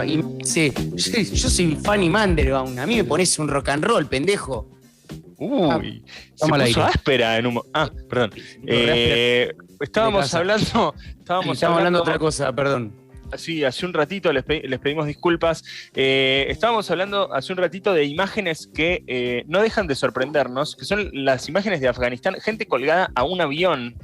Y sí, yo soy fan y Mandelbaum. A mí me pones un rock and roll, pendejo. Uy, se Vamos al puso aire. áspera en un... perdón. Estábamos hablando... Estamos hablando de otra cosa, perdón. Sí, hace un ratito les pedimos disculpas. Estábamos hablando hace un ratito de imágenes que no dejan de sorprendernos, que son las imágenes de Afganistán, gente colgada a un avión.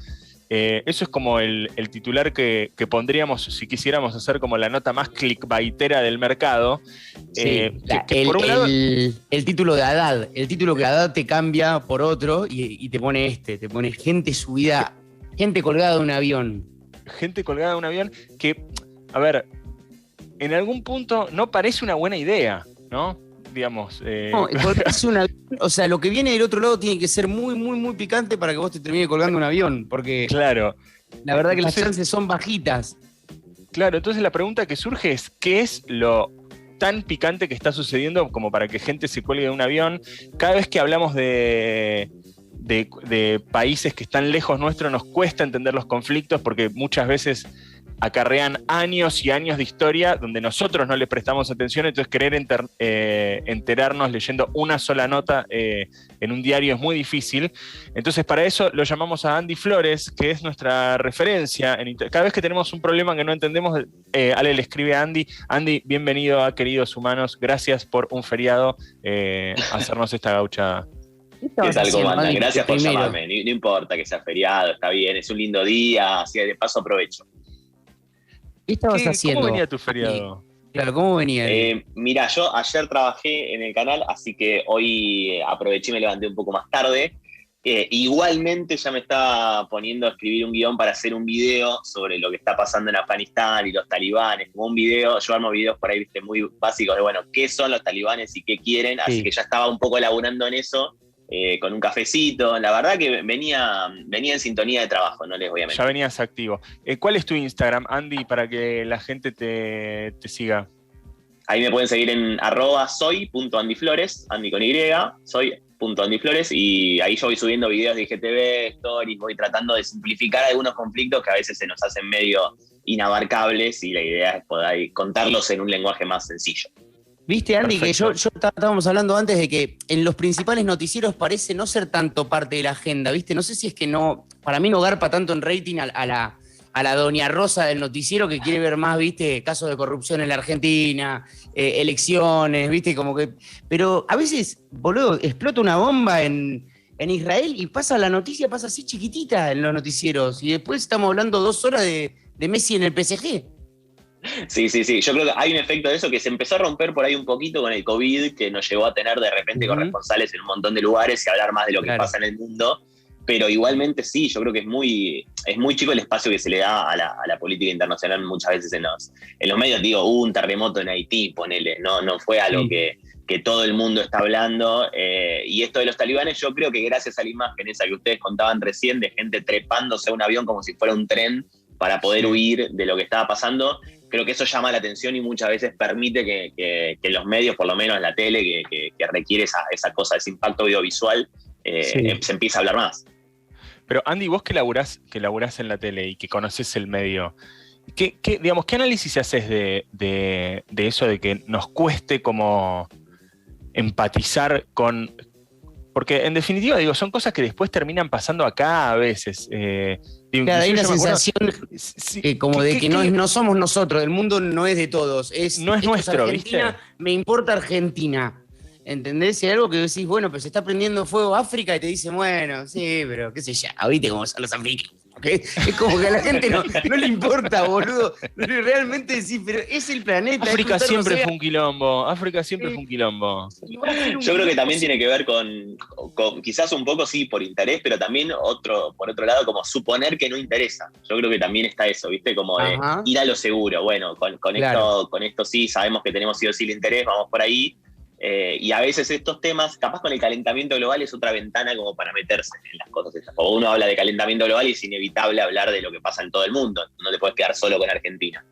Eso es como el titular que pondríamos si quisiéramos hacer como la nota más clickbaitera del mercado. Sí, Por un lado, el título de Haddad, el título que Haddad te cambia por otro y te pone te pone gente subida, gente colgada de un avión. Gente colgada de un avión que, a ver, en algún punto no parece una buena idea, ¿no? Digamos. No, colgarse un avión, o sea, lo que viene del otro lado tiene que ser muy, muy, muy picante para que vos te termine colgando un avión, porque claro. La verdad que Entonces, las chances son bajitas. Claro, entonces la pregunta que surge es, ¿qué es lo tan picante que está sucediendo como para que gente se cuelgue de un avión? Cada vez que hablamos de países que están lejos nuestro, nos cuesta entender los conflictos porque muchas veces acarrean años y años de historia donde nosotros no les prestamos atención, entonces querer enterarnos leyendo una sola nota en un diario es muy difícil. Entonces para eso lo llamamos a Andy Flores, que es nuestra referencia. Cada vez que tenemos un problema que no entendemos, Ale le escribe a Andy: Andy, bienvenido a Queridos Humanos, gracias por un feriado hacernos esta gauchada. ¿Qué tal, cómo andan? Gracias por llamarme. No importa que sea feriado, está bien, es un lindo día, así de paso aprovecho. ¿Qué estabas haciendo? ¿Cómo venía tu feriado? Claro, ¿cómo venía? Mirá, yo ayer trabajé en el canal, así que hoy aproveché y me levanté un poco más tarde. Igualmente ya me estaba poniendo a escribir un guión para hacer un video sobre lo que está pasando en Afganistán y los talibanes. Como un video, yo armo videos por ahí, viste, muy básicos de, bueno, qué son los talibanes y qué quieren. Así que ya estaba un poco elaborando en eso. Con un cafecito, la verdad que venía en sintonía de trabajo, no les voy a mentir. Ya venías activo. ¿Cuál es tu Instagram, Andy, para que la gente te siga? Ahí me pueden seguir en @soy.andyflores, Andy con Y, soy.andyflores, y ahí yo voy subiendo videos de IGTV, stories, voy tratando de simplificar algunos conflictos que a veces se nos hacen medio inabarcables y la idea es poder contarlos en un lenguaje más sencillo. Viste, Andy, Perfecto. que yo estábamos hablando antes de que en los principales noticieros parece no ser tanto parte de la agenda, ¿viste? No sé si es que no, para mí no garpa tanto en rating a la doña Rosa del noticiero que quiere ver más, ¿viste? Casos de corrupción en la Argentina, elecciones, ¿viste? Como que, pero a veces, boludo, explota una bomba en Israel y pasa la noticia, pasa así chiquitita en los noticieros y después estamos hablando 2 horas de Messi en el PSG. Sí. Yo creo que hay un efecto de eso que se empezó a romper por ahí un poquito con el COVID, que nos llevó a tener de repente corresponsales en un montón de lugares y hablar más de lo que pasa en el mundo. Pero igualmente sí, yo creo que es muy chico el espacio que se le da a la política internacional muchas veces en los medios. Digo, hubo un terremoto en Haití, ponele, no fue algo que todo el mundo está hablando. Y esto de los talibanes, yo creo que gracias a la imagen esa que ustedes contaban recién, de gente trepándose a un avión como si fuera un tren para poder huir de lo que estaba pasando, creo que eso llama la atención y muchas veces permite que los medios, por lo menos la tele, que requiere esa cosa, ese impacto audiovisual, se empiece a hablar más. Pero Andy, vos que laburás en la tele y que conocés el medio, ¿qué análisis haces de eso de que nos cueste como empatizar con...? Porque en definitiva, digo, son cosas que después terminan pasando acá a veces. Claro, hay una sensación como de que no somos nosotros, el mundo no es de todos. No es nuestro, Argentina, ¿viste? Me importa Argentina. ¿Entendés? Si hay algo que decís, bueno, pero se está prendiendo fuego África y te dicen, bueno, sí, pero qué sé yo, ¿viste cómo son los africanos? ¿Okay? Es como que a la gente no le importa, boludo. Realmente decís, pero es el planeta. África siempre fue un quilombo. Fue un quilombo. Yo creo que también tiene que ver con quizás un poco, sí, por interés, pero también por otro lado, como suponer que no interesa. Yo creo que también está eso, ¿viste? Como de ir a lo seguro. Bueno, con esto sí, sabemos que tenemos sí o sí el interés, vamos por ahí. Y a veces estos temas, capaz con el calentamiento global, es otra ventana como para meterse en las cosas estas. Como uno habla de calentamiento global y es inevitable hablar de lo que pasa en todo el mundo. No te puedes quedar solo con Argentina.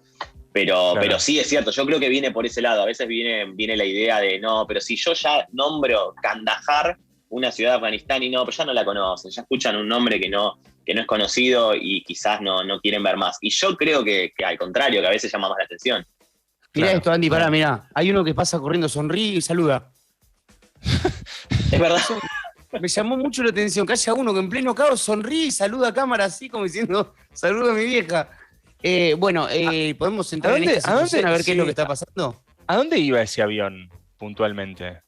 Pero sí es cierto, yo creo que viene por ese lado. A veces viene la idea de, no, pero si yo ya nombro Kandahar, una ciudad de Afganistán y no, pero ya no la conocen, ya escuchan un nombre que no es conocido y quizás no quieren ver más. Y yo creo que al contrario, que a veces llama más la atención. Mirá Claro. esto, Andy, pará, mirá. Hay uno que pasa corriendo, sonríe y saluda. Es verdad. Me llamó mucho la atención que haya uno que en pleno caos sonríe y saluda a cámara así como diciendo, saluda a mi vieja. ¿Podemos entrar en esta situación a ver qué es lo que está pasando? ¿A dónde iba ese avión puntualmente?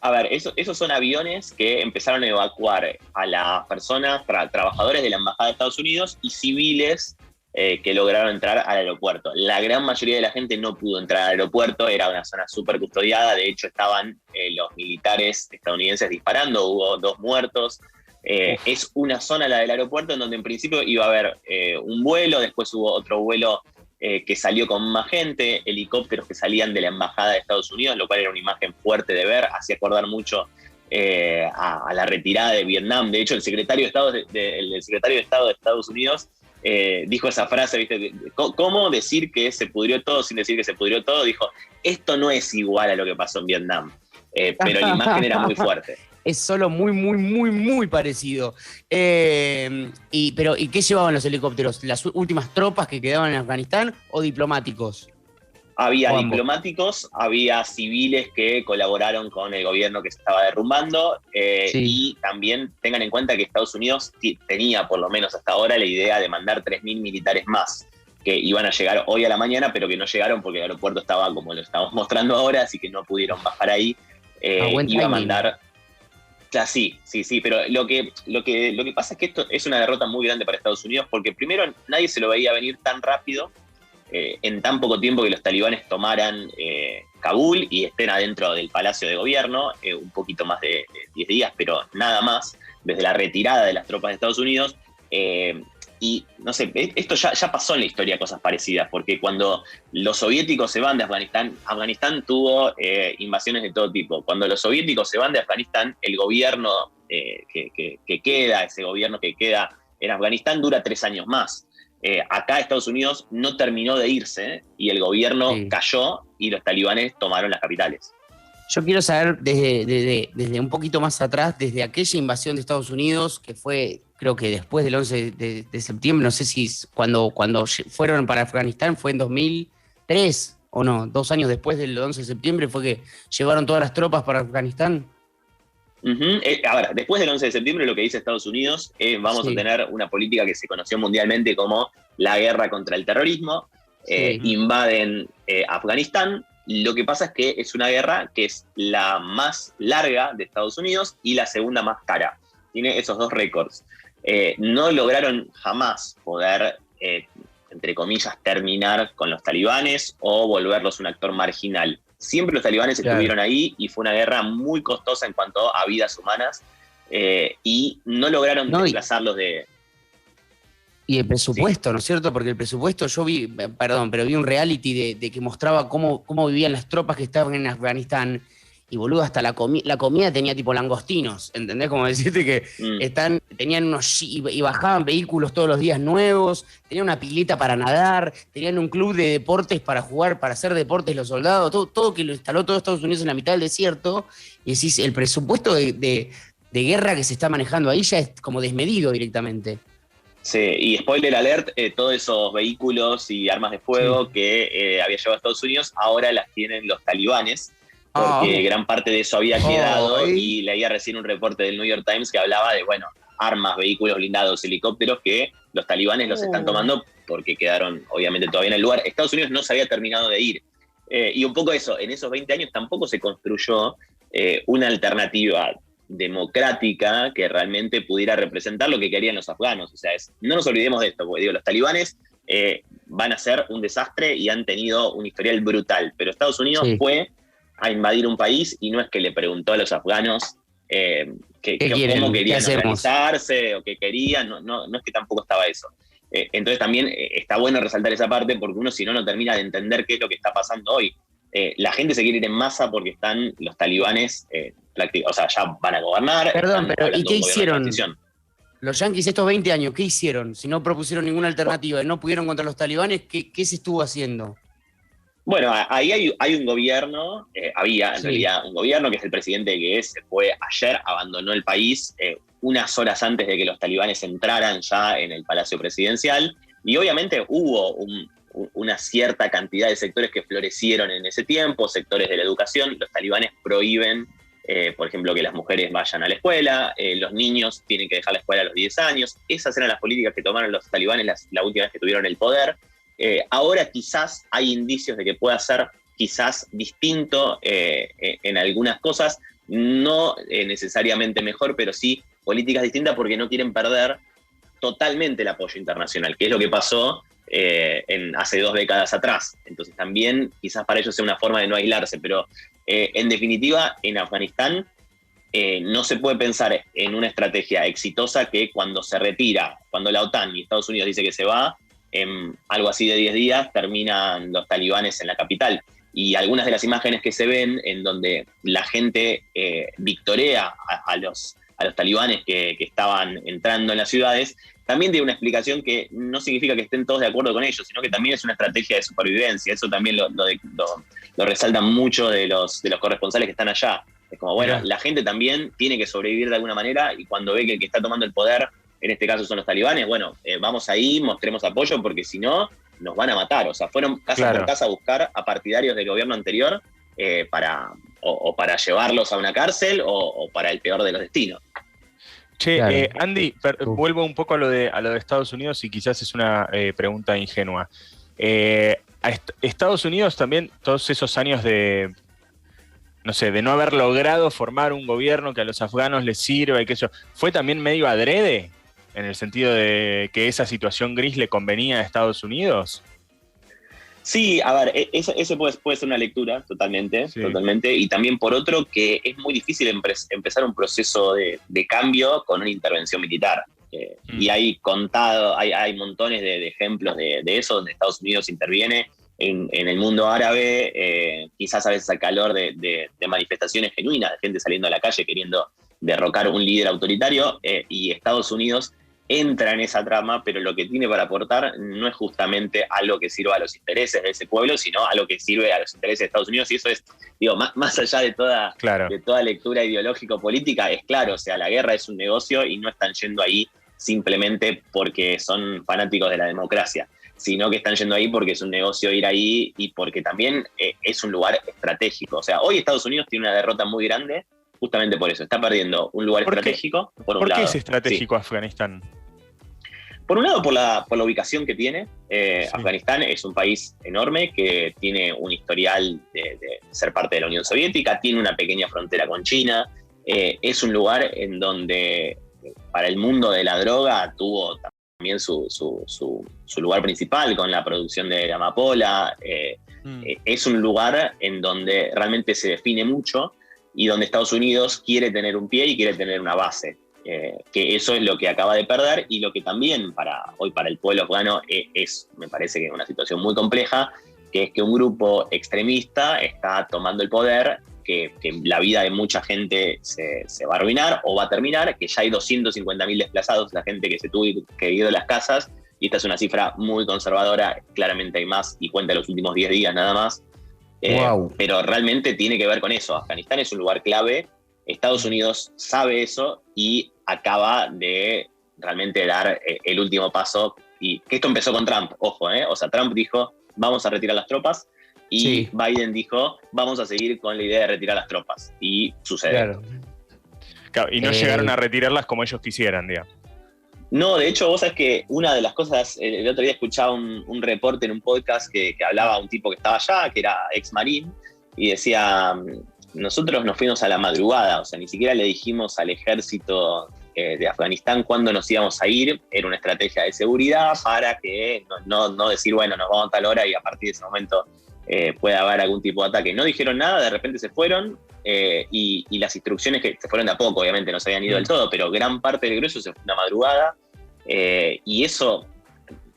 A ver, esos son aviones que empezaron a evacuar a las personas, trabajadores de la Embajada de Estados Unidos y civiles que lograron entrar al aeropuerto. La gran mayoría de la gente no pudo entrar al aeropuerto, era una zona súper custodiada, de hecho estaban los militares estadounidenses disparando, hubo 2 muertos. Es una zona, la del aeropuerto, en donde en principio iba a haber un vuelo, después hubo otro vuelo que salió con más gente, helicópteros que salían de la Embajada de Estados Unidos, lo cual era una imagen fuerte de ver, hacía acordar mucho a la retirada de Vietnam. De hecho, el secretario de Estado de Estados Unidos dijo esa frase, ¿viste? ¿Cómo decir que se pudrió todo sin decir que se pudrió todo? Dijo, esto no es igual a lo que pasó en Vietnam, pero la imagen era muy fuerte. Es solo muy, muy, muy, muy parecido. ¿Y qué llevaban los helicópteros? ¿Las últimas tropas que quedaban en Afganistán o diplomáticos? Había O ambos. diplomáticos, había civiles que colaboraron con el gobierno que se estaba derrumbando, y también tengan en cuenta que Estados Unidos tenía, por lo menos hasta ahora, la idea de mandar 3.000 militares más, que iban a llegar hoy a la mañana, pero que no llegaron porque el aeropuerto estaba como lo estamos mostrando ahora, así que no pudieron bajar ahí. Buen Iba a timing. mandar... Ya, sí, pero lo que pasa es que esto es una derrota muy grande para Estados Unidos, porque primero nadie se lo veía venir tan rápido, en tan poco tiempo, que los talibanes tomaran Kabul y estén adentro del Palacio de Gobierno, un poquito más de 10 días, pero nada más, desde la retirada de las tropas de Estados Unidos. Y no sé, esto ya pasó en la historia, cosas parecidas, porque cuando los soviéticos se van de Afganistán, Afganistán tuvo invasiones de todo tipo. Cuando los soviéticos se van de Afganistán, el gobierno que queda, ese gobierno que queda en Afganistán, dura 3 años más. Acá Estados Unidos no terminó de irse y el gobierno cayó y los talibanes tomaron las capitales. Yo quiero saber desde un poquito más atrás, desde aquella invasión de Estados Unidos, que fue, creo que después del 11 de septiembre, no sé si cuando fueron para Afganistán fue en 2003 o no, 2 años después del 11 de septiembre fue que llevaron todas las tropas para Afganistán. A ver, después del 11 de septiembre lo que dice Estados Unidos es vamos a tener una política que se conoció mundialmente como la guerra contra el terrorismo. Invaden Afganistán. Lo que pasa es que es una guerra que es la más larga de Estados Unidos y la segunda más cara. Tiene esos 2 récords. No lograron jamás poder, entre comillas, terminar con los talibanes o volverlos un actor marginal. Siempre los talibanes estuvieron ahí y fue una guerra muy costosa en cuanto a vidas humanas, y no lograron desplazarlos de... Y el presupuesto, ¿no es cierto? Porque el presupuesto, yo vi un reality de que mostraba cómo vivían las tropas que estaban en Afganistán, y boludo, hasta la comida tenía tipo langostinos, ¿entendés? Como decirte que tenían y bajaban vehículos todos los días nuevos, tenían una pileta para nadar, tenían un club de deportes para jugar, para hacer deportes los soldados, todo que lo instaló todo Estados Unidos en la mitad del desierto, y decís, el presupuesto de guerra que se está manejando ahí ya es como desmedido directamente. Sí, y spoiler alert, todos esos vehículos y armas de fuego que había llevado Estados Unidos, ahora las tienen los talibanes, porque gran parte de eso había quedado, y leía recién un reporte del New York Times que hablaba de, armas, vehículos blindados, helicópteros, que los talibanes los están tomando porque quedaron, obviamente, todavía en el lugar. Estados Unidos no se había terminado de ir. Y un poco eso, en esos 20 años tampoco se construyó una alternativa democrática que realmente pudiera representar lo que querían los afganos. O sea, no nos olvidemos de esto, porque los talibanes van a ser un desastre y han tenido un historial brutal, pero Estados Unidos fue a invadir un país y no es que le preguntó a los afganos cómo querían organizarse o qué querían, no es que tampoco estaba eso. Entonces también está bueno resaltar esa parte, porque uno si no termina de entender qué es lo que está pasando hoy. La gente se quiere ir en masa porque están los talibanes, ya van a gobernar. Perdón, pero ¿y qué hicieron? Los yanquis estos 20 años, ¿qué hicieron? Si no propusieron ninguna alternativa y no pudieron contra los talibanes, ¿qué se estuvo haciendo? Bueno, ahí hay un gobierno, había en realidad un gobierno que es el presidente que se fue ayer, abandonó el país unas horas antes de que los talibanes entraran ya en el Palacio Presidencial, y obviamente hubo una cierta cantidad de sectores que florecieron en ese tiempo, sectores de la educación. Los talibanes prohíben, por ejemplo, que las mujeres vayan a la escuela, los niños tienen que dejar la escuela a los 10 años. Esas eran las políticas que tomaron los talibanes la última vez que tuvieron el poder. Ahora quizás hay indicios de que pueda ser quizás distinto en algunas cosas, no necesariamente mejor, pero sí políticas distintas porque no quieren perder totalmente el apoyo internacional, que es lo que pasó hace 2 décadas atrás. Entonces también quizás para ellos sea una forma de no aislarse, pero en definitiva en Afganistán no se puede pensar en una estrategia exitosa que cuando se retira, cuando la OTAN y Estados Unidos dice que se va, en algo así de 10 días terminan los talibanes en la capital. Y algunas de las imágenes que se ven en donde la gente victorea a los talibanes que estaban entrando en las ciudades, también tiene una explicación que no significa que estén todos de acuerdo con ellos, sino que también es una estrategia de supervivencia. Eso también lo resaltan mucho de los corresponsales que están allá. Es como, bueno, la gente también tiene que sobrevivir de alguna manera, y cuando ve que el que está tomando el poder, en este caso son los talibanes, bueno, vamos ahí, mostremos apoyo, porque si no, nos van a matar. O sea, fueron casa por casa a buscar a partidarios del gobierno anterior para llevarlos a una cárcel o para el peor de los destinos. Che, Andy, vuelvo un poco a lo de Estados Unidos, y quizás es una pregunta ingenua. Estados Unidos también, todos esos años de no haber logrado formar un gobierno que a los afganos les sirva y que eso, ¿fue también medio adrede? En el sentido de que esa situación gris le convenía a Estados Unidos. Sí, a ver, ese puede ser una lectura totalmente, y también por otro que es muy difícil empezar un proceso de cambio con una intervención militar. Y hay montones de ejemplos de eso, donde Estados Unidos interviene en el mundo árabe, quizás a veces al calor de manifestaciones genuinas, de gente saliendo a la calle queriendo derrocar un líder autoritario, y Estados Unidos entra en esa trama, pero lo que tiene para aportar no es justamente algo que sirva a los intereses de ese pueblo, sino algo que sirve a los intereses de Estados Unidos, y eso es, digo, más allá de toda lectura ideológico-política, es claro, o sea, la guerra es un negocio y no están yendo ahí simplemente porque son fanáticos de la democracia, sino que están yendo ahí porque es un negocio ir ahí y porque también es un lugar estratégico. O sea, hoy Estados Unidos tiene una derrota muy grande justamente por eso, está perdiendo un lugar estratégico. ¿Por qué es estratégico Afganistán? Por un lado, por la ubicación que tiene. Afganistán es un país enorme que tiene un historial de ser parte de la Unión Soviética, tiene una pequeña frontera con China, es un lugar en donde para el mundo de la droga tuvo también su lugar principal con la producción de amapola. Es un lugar en donde realmente se define mucho y donde Estados Unidos quiere tener un pie y quiere tener una base. Que eso es lo que acaba de perder, y lo que también hoy para el pueblo afgano me parece que es una situación muy compleja, que es que un grupo extremista está tomando el poder, que la vida de mucha gente se va a arruinar o va a terminar, que ya hay 250.000 desplazados, la gente que se tuvo que ir de las casas, y esta es una cifra muy conservadora, claramente hay más y cuenta los últimos 10 días nada más. Pero realmente tiene que ver con eso. Afganistán es un lugar clave, Estados Unidos sabe eso y acaba de realmente dar el último paso, y que esto empezó con Trump, ojo, o sea, Trump dijo vamos a retirar las tropas, y Biden dijo vamos a seguir con la idea de retirar las tropas, y sucede. Claro, y no llegaron a retirarlas como ellos quisieran, digamos. No, de hecho, vos sabés que una de las cosas, el otro día escuchaba un reporte en un podcast que hablaba un tipo que estaba allá, que era ex marín, y decía, nosotros nos fuimos a la madrugada, o sea, ni siquiera le dijimos al ejército de Afganistán cuándo nos íbamos a ir, era una estrategia de seguridad para que no decir, bueno, nos vamos a tal hora y a partir de ese momento puede haber algún tipo de ataque. No dijeron nada, de repente se fueron, y las instrucciones que se fueron de a poco, obviamente no se habían ido del todo, pero gran parte del grueso se fue una madrugada, y eso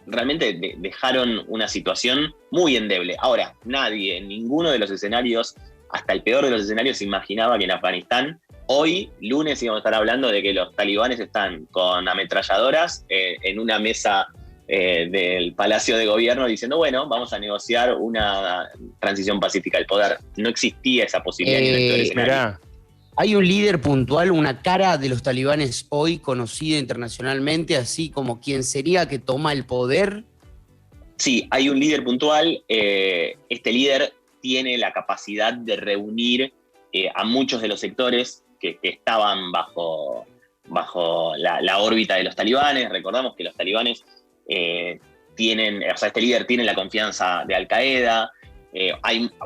realmente dejaron una situación muy endeble. Ahora, nadie, en ninguno de los escenarios, hasta el peor de los escenarios, se imaginaba que en Afganistán, hoy, lunes, íbamos a estar hablando de que los talibanes están con ametralladoras en una mesa del Palacio de Gobierno diciendo, bueno, vamos a negociar una transición pacífica al poder. No existía esa posibilidad en el escenario. ¿Hay un líder puntual, una cara de los talibanes hoy conocida internacionalmente, así como quien sería que toma el poder? Sí, hay un líder puntual. Este líder tiene la capacidad de reunir a muchos de los sectores que estaban bajo la órbita de los talibanes. Recordamos que los talibanes este líder tiene la confianza de Al-Qaeda.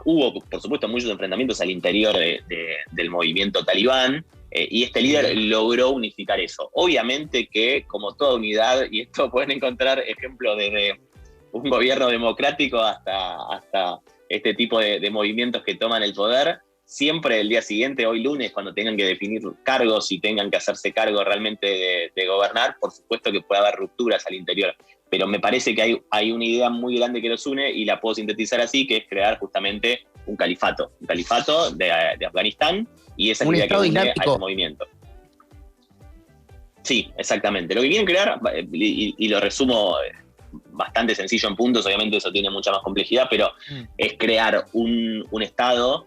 Hubo, por supuesto, muchos enfrentamientos al interior del movimiento talibán, y este líder logró unificar eso. Obviamente que, como toda unidad, y esto pueden encontrar ejemplos desde un gobierno democrático hasta este tipo de movimientos que toman el poder, siempre el día siguiente, hoy lunes, cuando tengan que definir cargos y tengan que hacerse cargo realmente de gobernar, por supuesto que puede haber rupturas al interior. Pero me parece que hay una idea muy grande que los une, y la puedo sintetizar así, que es crear justamente un califato de Afganistán, y esa es la idea que une a ese movimiento. Sí, exactamente. Lo que quieren crear, y lo resumo bastante sencillo en puntos, obviamente eso tiene mucha más complejidad, pero es crear un Estado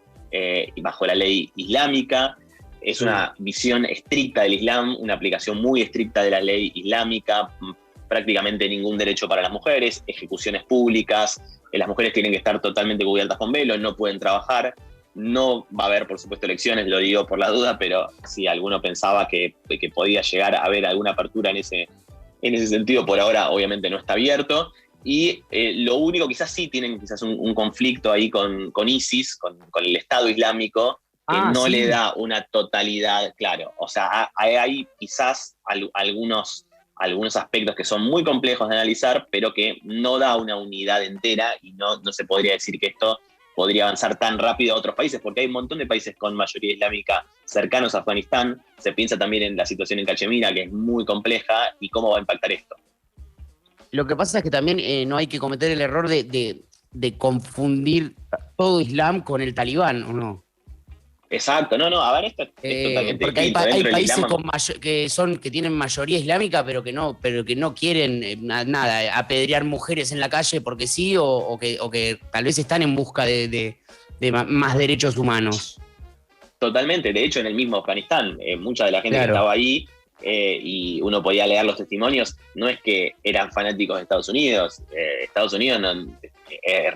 bajo la ley islámica. Es una visión estricta del Islam, una aplicación muy estricta de la ley islámica, prácticamente ningún derecho para las mujeres, ejecuciones públicas, las mujeres tienen que estar totalmente cubiertas con velo, no pueden trabajar, no va a haber, por supuesto, elecciones, lo digo por la duda, pero si alguno pensaba que podía llegar a haber alguna apertura en ese sentido, por ahora obviamente no está abierto. Y lo único, quizás sí tienen un conflicto ahí con ISIS, con el Estado Islámico, que no le da una totalidad, claro. O sea, hay quizás algunos aspectos que son muy complejos de analizar, pero que no da una unidad entera, y no se podría decir que esto podría avanzar tan rápido a otros países, porque hay un montón de países con mayoría islámica cercanos a Afganistán. Se piensa también en la situación en Cachemira, que es muy compleja, y cómo va a impactar esto. Lo que pasa es que también no hay que cometer el error de confundir todo Islam con el talibán, ¿o no? Exacto, no, a ver, esto es totalmente porque distinto. hay países que tienen mayoría islámica, pero que no quieren nada, apedrear mujeres en la calle porque sí, o que tal vez están en busca de más derechos humanos. Totalmente, de hecho en el mismo Afganistán, mucha de la gente que estaba ahí, y uno podía leer los testimonios, no es que eran fanáticos de Estados Unidos. Estados Unidos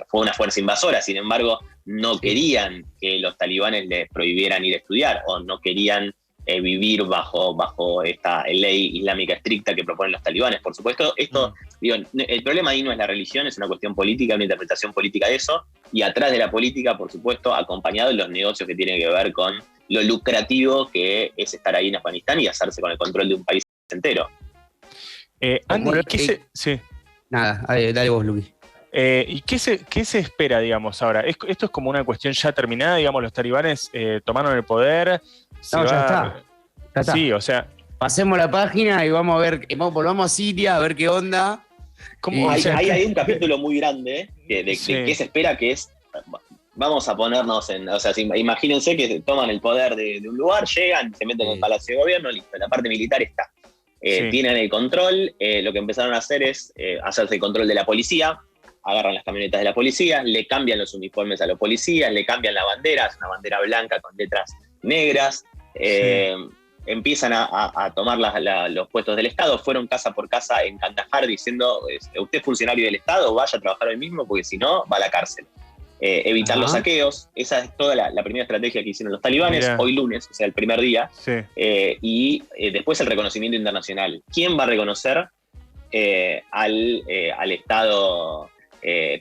fue una fuerza invasora, sin embargo no querían que los talibanes les prohibieran ir a estudiar, o no querían vivir bajo esta ley islámica estricta que proponen los talibanes. Por supuesto, el problema ahí no es la religión, es una cuestión política, una interpretación política de eso, y atrás de la política, por supuesto, acompañado de los negocios que tienen que ver con lo lucrativo que es estar ahí en Afganistán y hacerse con el control de un país entero. Andy, sí. Nada, dale vos, Luqui. ¿Y qué se espera, digamos, ahora? ¿Esto es como una cuestión ya terminada, digamos, los talibanes tomaron el poder? Ya está. Sí, o sea... Pasemos la página y vamos a ver, volvamos a Siria a ver qué onda. Hay un capítulo muy grande de qué se espera, que es... Vamos a ponernos imagínense que toman el poder de un lugar, llegan, se meten en el Palacio de Gobierno, listo, la parte militar está. Tienen el control, lo que empezaron a hacer es hacerse el control de la policía, agarran las camionetas de la policía, le cambian los uniformes a los policías, le cambian la bandera, es una bandera blanca con letras negras, empiezan a tomar los puestos del Estado, fueron casa por casa en Kandahar diciendo, usted es funcionario del Estado, vaya a trabajar hoy mismo, porque si no, va a la cárcel. Evitar los saqueos, esa es toda la primera estrategia que hicieron los talibanes, hoy lunes, o sea, el primer día, y después el reconocimiento internacional. ¿Quién va a reconocer al Estado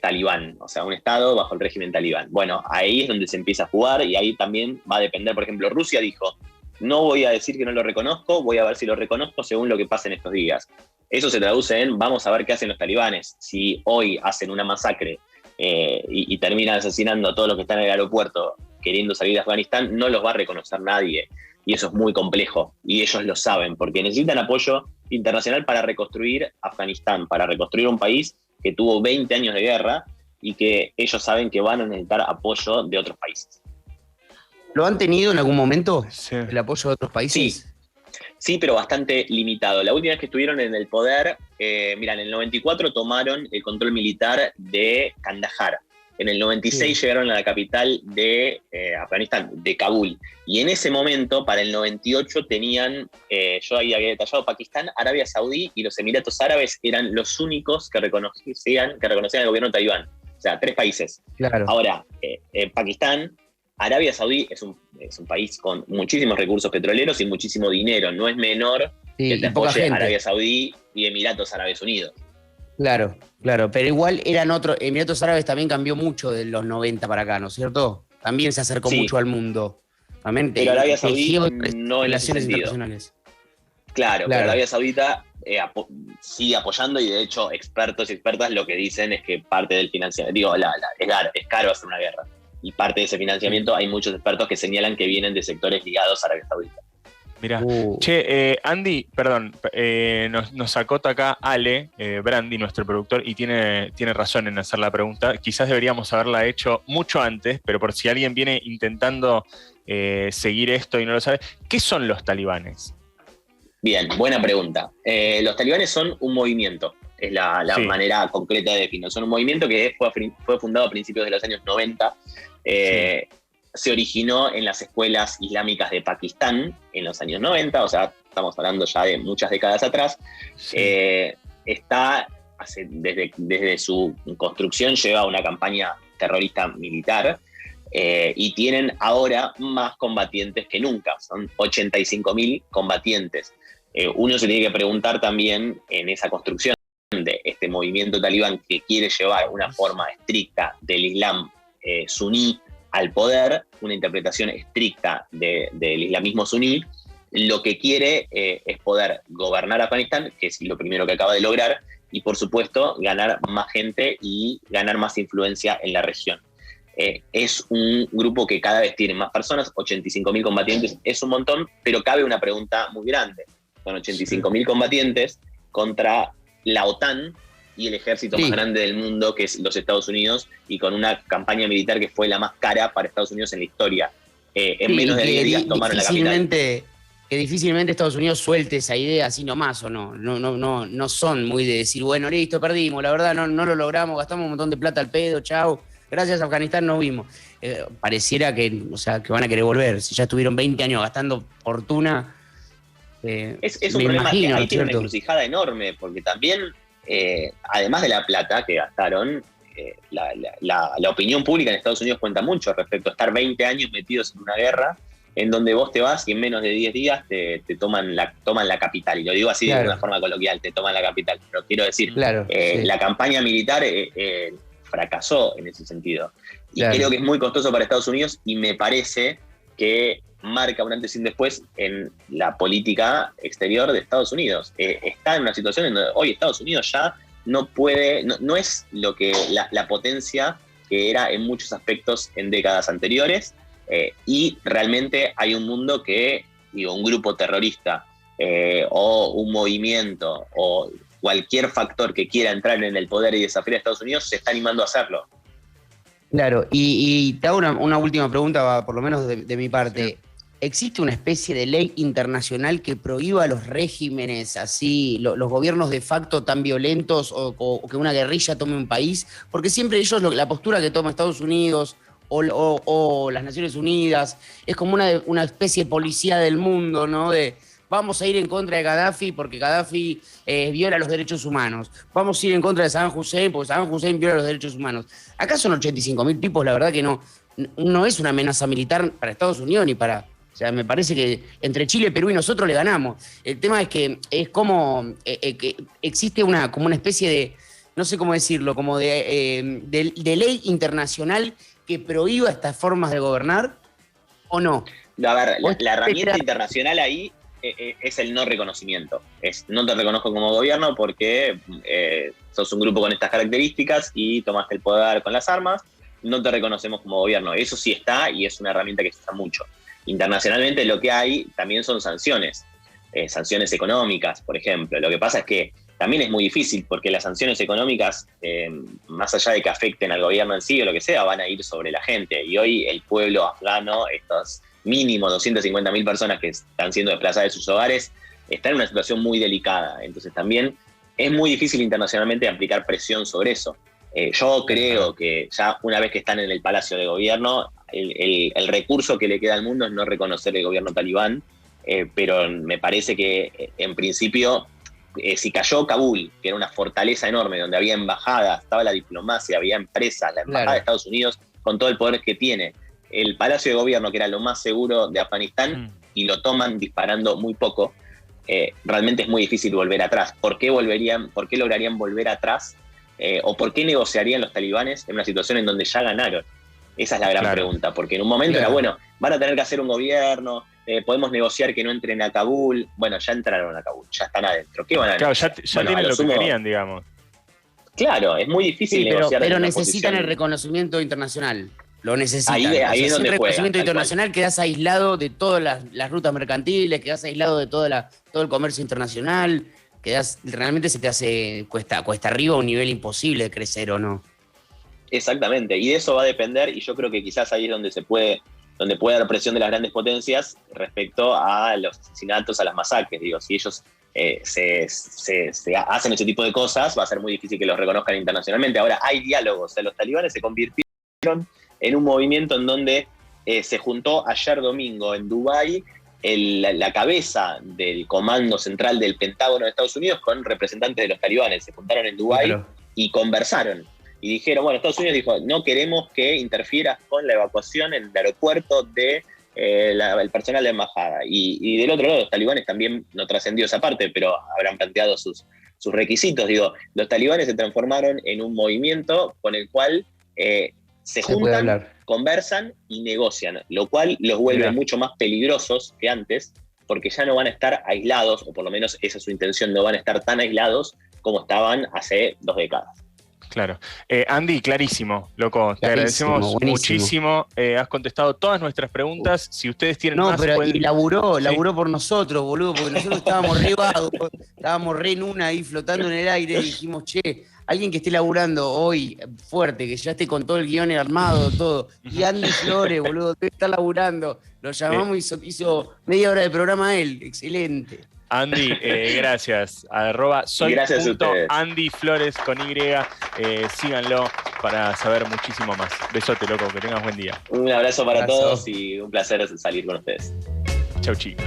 talibán? O sea, un Estado bajo el régimen talibán. Bueno, ahí es donde se empieza a jugar, y ahí también va a depender. Por ejemplo, Rusia dijo, no voy a decir que no lo reconozco, voy a ver si lo reconozco según lo que pase en estos días. Eso se traduce en, vamos a ver qué hacen los talibanes. Si hoy hacen una masacre y terminan asesinando a todos los que están en el aeropuerto queriendo salir de Afganistán, no los va a reconocer nadie, y eso es muy complejo, y ellos lo saben, porque necesitan apoyo internacional para reconstruir Afganistán, para reconstruir un país que tuvo 20 años de guerra, y que ellos saben que van a necesitar apoyo de otros países. ¿Lo han tenido en algún momento, el apoyo de otros países? Sí, pero bastante limitado. La última vez que estuvieron en el poder, mira, en el 94 tomaron el control militar de Kandahar. En el 96 llegaron a la capital de Afganistán, de Kabul. Y en ese momento, para el 98, tenían, yo ahí había detallado, Pakistán, Arabia Saudí y los Emiratos Árabes eran los únicos que reconocían el gobierno de Talibán. O sea, 3 países. Claro. Ahora, Pakistán, Arabia Saudí es un país con muchísimos recursos petroleros y muchísimo dinero. No es menor que te apoye Arabia Saudí y Emiratos Árabes Unidos. Claro, pero igual eran otros. Emiratos Árabes también cambió mucho de los 90 para acá, ¿no es cierto? También se acercó mucho al mundo. También pero Arabia Saudí no en relaciones internacionales. Claro, pero Arabia Saudita sigue apoyando y de hecho expertos y expertas lo que dicen es que parte del financiamiento, es caro hacer una guerra. Y parte de ese financiamiento hay muchos expertos que señalan que vienen de sectores ligados a Arabia Saudita. Mirá, Andy, perdón, nos acota acá Ale, Brandi, nuestro productor, y tiene razón en hacer la pregunta. Quizás deberíamos haberla hecho mucho antes, pero por si alguien viene intentando seguir esto y no lo sabe, ¿qué son los talibanes? Bien, buena pregunta. Los talibanes son un movimiento, es la manera concreta de definirlo. Son un movimiento que fue fundado a principios de los años 90. Se originó en las escuelas islámicas de Pakistán en los años 90, o sea, estamos hablando ya de muchas décadas atrás. Desde su construcción lleva una campaña terrorista militar y tienen ahora más combatientes que nunca, son 85.000 combatientes. Uno se tiene que preguntar también en esa construcción de este movimiento talibán que quiere llevar una forma estricta del Islam suní al poder, una interpretación estricta del islamismo suní, lo que quiere es poder gobernar Afganistán, que es lo primero que acaba de lograr, y por supuesto ganar más gente y ganar más influencia en la región. Es un grupo que cada vez tiene más personas, 85.000 combatientes, es un montón, pero cabe una pregunta muy grande. Son 85.000 combatientes contra la OTAN y el ejército más grande del mundo, que es los Estados Unidos, y con una campaña militar que fue la más cara para Estados Unidos en la historia. En menos de 10 días tomaron la capital. Que difícilmente Estados Unidos suelte esa idea así nomás, ¿o no? No son muy de decir, bueno, listo, perdimos, la verdad no lo logramos, gastamos un montón de plata al pedo, chau, gracias a Afganistán nos vimos. Pareciera que van a querer volver, si ya estuvieron 20 años gastando fortuna. Es un problema que ahí tiene una encrucijada enorme, porque también, además de la plata que gastaron, la opinión pública en Estados Unidos cuenta mucho respecto a estar 20 años metidos en una guerra en donde vos te vas y en menos de 10 días te toman la capital. Y lo digo así de una forma coloquial, te toman la capital. Pero quiero decir, la campaña militar fracasó en ese sentido. Y creo que es muy costoso para Estados Unidos y me parece que marca un antes y un después en la política exterior de Estados Unidos. Está en una situación en donde hoy Estados Unidos ya no puede, no es lo que la potencia que era en muchos aspectos en décadas anteriores, y realmente hay un mundo que, un grupo terrorista o un movimiento o cualquier factor que quiera entrar en el poder y desafiar a Estados Unidos se está animando a hacerlo. Claro, y te hago una última pregunta, por lo menos de mi parte. Sí. ¿Existe una especie de ley internacional que prohíba a los regímenes así, los gobiernos de facto tan violentos o que una guerrilla tome un país? Porque siempre ellos, la postura que toma Estados Unidos o las Naciones Unidas es como una especie de policía del mundo, ¿no? De vamos a ir en contra de Gaddafi porque Gaddafi viola los derechos humanos. Vamos a ir en contra de Saddam Hussein porque Saddam Hussein viola los derechos humanos. Acá son 85.000 tipos, la verdad que no es una amenaza militar para Estados Unidos ni para... O sea, me parece que entre Chile, Perú y nosotros le ganamos. El tema es que es como que existe como una especie de, no sé cómo decirlo, como de ley internacional que prohíba estas formas de gobernar, ¿o no? A ver, la herramienta internacional ahí es el no reconocimiento. No te reconozco como gobierno porque sos un grupo con estas características y tomaste el poder con las armas, no te reconocemos como gobierno. Eso sí está y es una herramienta que se usa mucho. Internacionalmente lo que hay también son sanciones, sanciones económicas, por ejemplo. Lo que pasa es que también es muy difícil porque las sanciones económicas, más allá de que afecten al gobierno en sí o lo que sea, van a ir sobre la gente. Y hoy el pueblo afgano, estos mínimo 250.000 personas que están siendo desplazadas de sus hogares, está en una situación muy delicada. Entonces también es muy difícil internacionalmente aplicar presión sobre eso. Yo creo que ya una vez que están en el Palacio de Gobierno, el recurso que le queda al mundo es no reconocer el gobierno talibán, pero me parece que en principio, si cayó Kabul, que era una fortaleza enorme, donde había embajadas, estaba la diplomacia, había empresas, la embajada de Estados Unidos, con todo el poder que tiene, el Palacio de Gobierno, que era lo más seguro de Afganistán, y lo toman disparando muy poco, realmente es muy difícil volver atrás. ¿Por qué lograrían volver atrás? ¿O por qué negociarían los talibanes en una situación en donde ya ganaron? Esa es la gran pregunta, porque en un momento era, bueno, van a tener que hacer un gobierno, podemos negociar que no entren a Kabul. Bueno, ya entraron a Kabul, ya están adentro. ¿Qué van a negociar? Ya tienen lo que querían, digamos. Claro, es muy difícil negociar. Pero necesitan el reconocimiento internacional. Lo necesitan. Ahí es donde sin reconocimiento juega, internacional quedás aislado de todas las rutas mercantiles, quedás aislado de todo el comercio internacional, realmente se te hace cuesta arriba un nivel imposible de crecer, ¿o no? Exactamente, y de eso va a depender, y yo creo que quizás ahí es donde puede haber presión de las grandes potencias respecto a los asesinatos, a las masacres. Digo, si ellos se hacen ese tipo de cosas, va a ser muy difícil que los reconozcan internacionalmente. Ahora, hay diálogos. Los talibanes se convirtieron en un movimiento en donde se juntó ayer domingo en Dubái la cabeza del comando central del Pentágono de Estados Unidos con representantes de los talibanes. Se juntaron en Dubái y conversaron. Y dijeron, bueno, Estados Unidos dijo, no queremos que interfieras con la evacuación en el aeropuerto de el personal de embajada. Y del otro lado, los talibanes también no trascendió esa parte, pero habrán planteado sus requisitos. Digo, los talibanes se transformaron en un movimiento con el cual se juntan, conversan y negocian, lo cual los vuelve mucho más peligrosos que antes, porque ya no van a estar aislados, o por lo menos esa es su intención, no van a estar tan aislados como estaban hace 2 décadas. Claro. Andy, clarísimo, loco. Te agradecemos muchísimo. Has contestado todas nuestras preguntas. Si ustedes tienen más... Y laburó por nosotros, boludo, porque nosotros estábamos re vagos, estábamos re en una ahí flotando en el aire y dijimos, che, alguien que esté laburando hoy fuerte, que ya esté con todo el guión armado, todo. Y Andy Flores, boludo, debe estar laburando. Lo llamamos y hizo media hora de programa él. Excelente. Andy, gracias. @soy.Andy Flores con Y. Síganlo para saber muchísimo más. Besote, loco, que tengas buen día. Un abrazo para todos y un placer salir con ustedes. Chau, chicos.